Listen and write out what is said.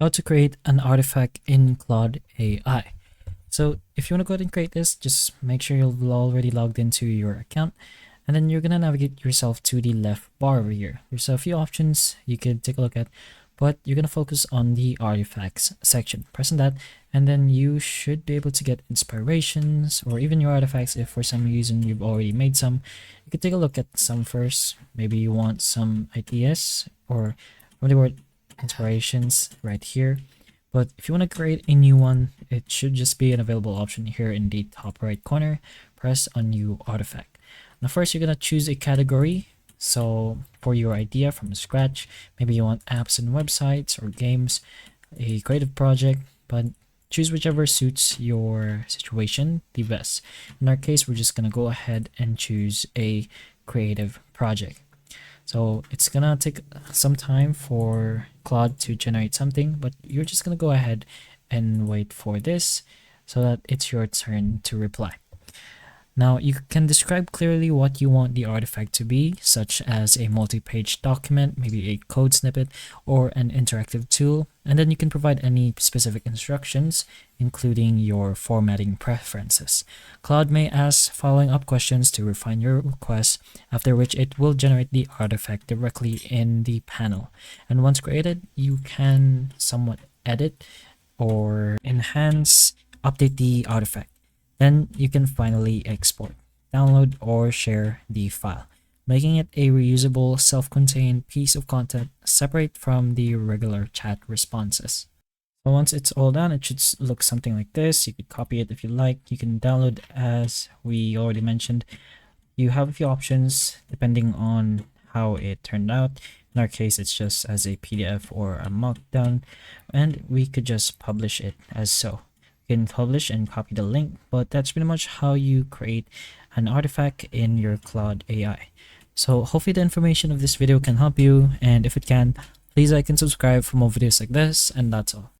How to create an artifact in Claude AI. So if you want to go ahead and create this, just make sure you're already logged into your account, and then you're gonna navigate yourself to the left bar over here. There's a few options you could take a look at, but you're gonna focus on the artifacts section. Press on that, and then you should be able to get inspirations or even your artifacts. If for some reason you've already made some, you could take a look at some first. Maybe you want some ideas or really word inspirations right here. But if you want to create a new one, it should just be an available option here in the top right corner. Press on new artifact. Now first, you're going to choose a category. So for your idea from scratch, maybe you want apps and websites or games, a creative project, but choose whichever suits your situation the best. In our case, we're just going to go ahead and choose a creative project. So it's gonna take some time for Claude to generate something, but you're just gonna go ahead and wait for this so that it's your turn to reply. Now you can describe clearly what you want the artifact to be, such as a multi-page document, maybe a code snippet, or an interactive tool, and then you can provide any specific instructions, including your formatting preferences. Claude may ask following up questions to refine your request, after which it will generate the artifact directly in the panel. And once created, you can somewhat edit or enhance, update the artifact. Then you can finally export, download, or share the file, making it a reusable, self-contained piece of content separate from the regular chat responses. So once it's all done, it should look something like this. You could copy it if you like. You can download, as we already mentioned. You have a few options depending on how it turned out. In our case, it's just as a PDF or a markdown, and we could just publish it as so. You can publish and copy the link, but that's pretty much how you create an artifact in your Claude AI. So hopefully the information of this video can help you, and if it can, please like and subscribe for more videos like this, and that's all.